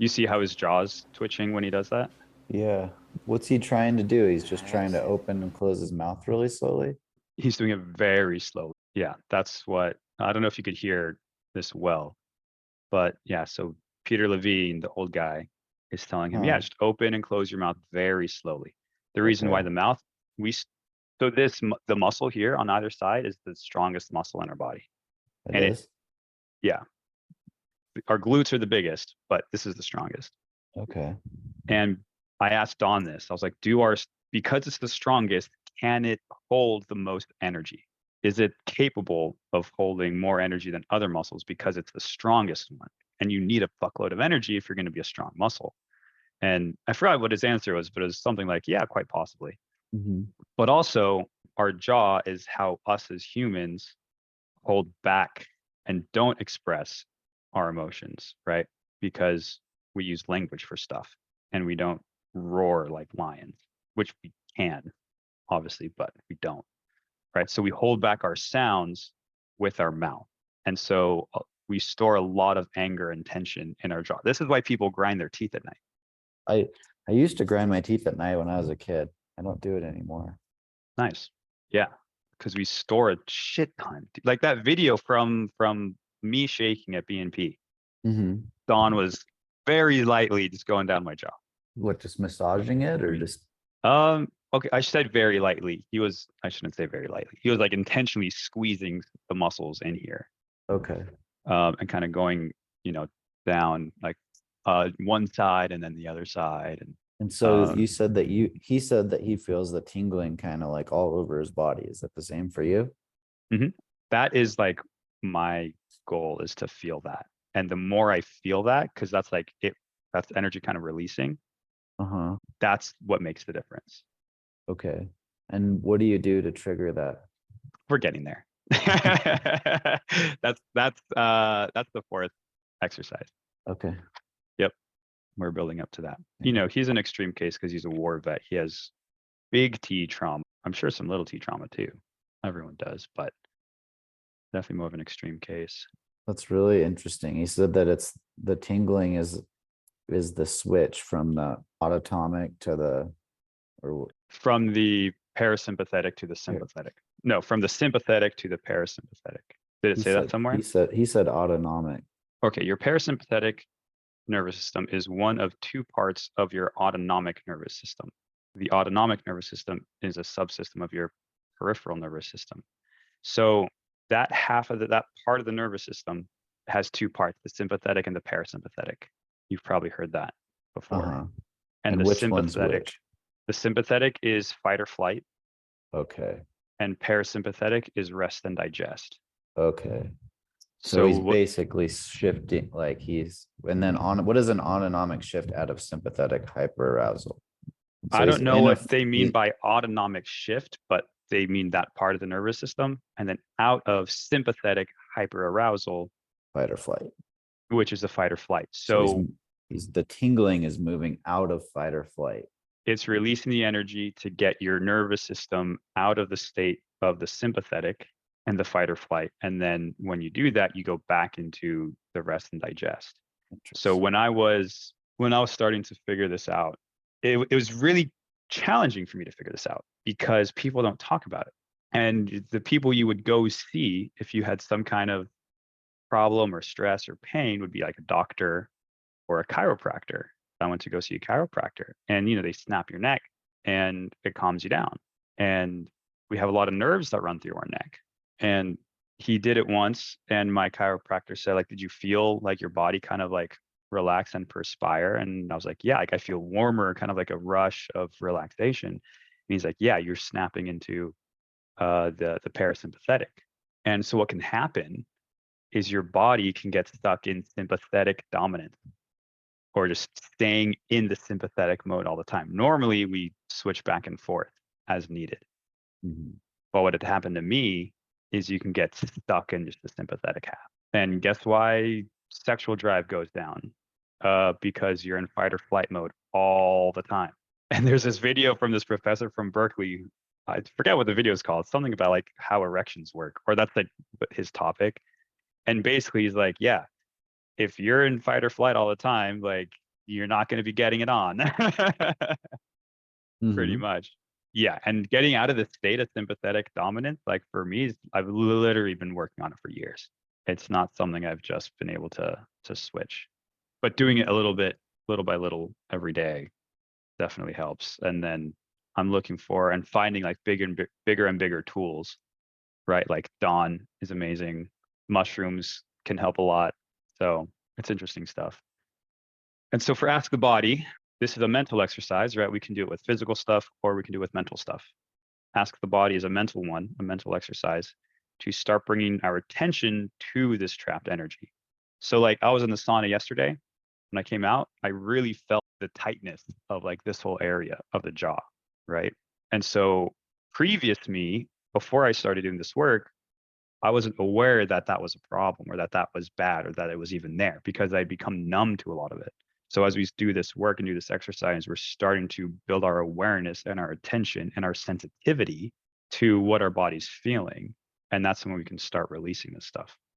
You see how his jaw's twitching when he does that? Yeah. What's he trying to do? He's just trying to open and close his mouth really slowly. He's doing it very slowly. Yeah, that's what I don't know if you could hear this well, but yeah, so Peter Levine, the old guy, is telling him, yeah, Huh. just open and close your mouth very slowly. The reason why Okay. the mouth, we s- so the muscle here on either side is the strongest muscle in our body. It And is. yeah, our glutes are the biggest, but this is the strongest. Okay. And I asked Don this. I was like, because it's the strongest, can it hold the most energy? Is it capable of holding more energy than other muscles because it's the strongest one? And you need a fuckload of energy if you're going to be a strong muscle. And I forgot what his answer was, but it was something like, yeah, quite possibly. Hmm. But also, our jaw is how us as humans hold back and don't express our emotions, right? Because we use language for stuff and we don't roar like lions, which we can, obviously, but we don't, right? So we hold back our sounds with our mouth. And so we store a lot of anger and tension in our jaw. This is why people grind their teeth at night. I I used to grind my teeth at night when I was a kid. I don't do it anymore. Nice. Yeah. Because we store a shit ton. Like that video from me shaking at BNP. Hmm. Don was very lightly just going down my jaw. What, just massaging it or just Okay, I said very lightly. I shouldn't say very lightly. He was like intentionally squeezing the muscles in here, okay. and kind of going, you know, down like one side and then the other side. And And so you said that he said that he feels the tingling kind of like all over his body. Is that the same for you? mhm. That is like my goal is to feel that. And the more I feel that, because that's energy kind of releasing, Uh-huh. that's what makes the difference. Okay. And what do you do to trigger that? We're getting there. That's the fourth exercise. Okay. Yep, we're building up to that. Yeah. He's an extreme case because he's a war vet. He has big T trauma. I'm sure some little T trauma too. Everyone does, but definitely more of an extreme case. That's really interesting. He said that it's the tingling is the switch from the autonomic to the or From the parasympathetic to the here, sympathetic. No, from the sympathetic to the parasympathetic. Did it he say that said somewhere? he said autonomic. Okay, your parasympathetic nervous system is one of two parts of your autonomic nervous system. The autonomic nervous system is a subsystem of your peripheral nervous system. So that part of the nervous system has two parts, the sympathetic and the parasympathetic. You've probably heard that before. Uh-huh. And And which one's which? the sympathetic is fight or flight, Okay. and parasympathetic is rest and digest. Okay. So he's So basically shifting like he's and then on what is an autonomic shift out of sympathetic hyperarousal? I So he's don't know in a what they mean he by autonomic shift, but they mean that part of the nervous system, and then out of sympathetic hyperarousal, fight or flight. which is the fight or flight. So So he's the tingling is moving out of fight or flight. it's releasing the energy to get your nervous system out of the state of the sympathetic and the fight or flight. And then when you do that, you go back into the rest and digest. So Interesting. when I was starting to figure this out, it was really challenging for me to figure this out because people don't talk about it. And the people you would go see if you had some kind of problem or stress or pain would be like a doctor or a chiropractor. I went to go see a chiropractor and they snap your neck and it calms you down. And we have a lot of nerves that run through our neck. And he did it once and my chiropractor said, like, did you feel like your body kind of like relax and perspire? And I was like, yeah, like I feel warmer, kind of like a rush of relaxation. And he's like, yeah, you're snapping into the parasympathetic. And so what can happen is your body can get stuck in sympathetic dominance or just staying in the sympathetic mode all the time. Normally, we switch back and forth as needed. Mhm. But what had happened to me is you can get stuck in just the sympathetic half. And guess why sexual drive goes down? Because you're in fight or flight mode all the time. And there's this video from this professor from Berkeley. I forget what the video is called. Something about like how erections work, or that's like his topic. And basically, he's like, yeah, if you're in fight or flight all the time, like you're not going to be getting it on. Pretty Mhm. much. Yeah, and getting out of the state of sympathetic dominance, like for me, I've literally been working on it for years. It's not something I've just been able to switch, but doing it a little bit, little by little, every day definitely helps. And then I'm looking for and finding like bigger and bigger tools, right? Like dawn is amazing. Mushrooms can help a lot. So it's interesting stuff. And so for Ask the Body, this is a mental exercise, right? We can do it with physical stuff or we can do it with mental stuff. Ask the Body is a mental one, a mental exercise to start bringing our attention to this trapped energy. So like I was in the sauna yesterday. When I came out, I really felt the tightness of like this whole area of the jaw, right? And so previous me, before I started doing this work, I wasn't aware that that was a problem or that that was bad or that it was even there because I'd become numb to a lot of it. So as we do this work and do this exercise, we're starting to build our awareness and our attention and our sensitivity to what our body's feeling. And that's when we can start releasing this stuff.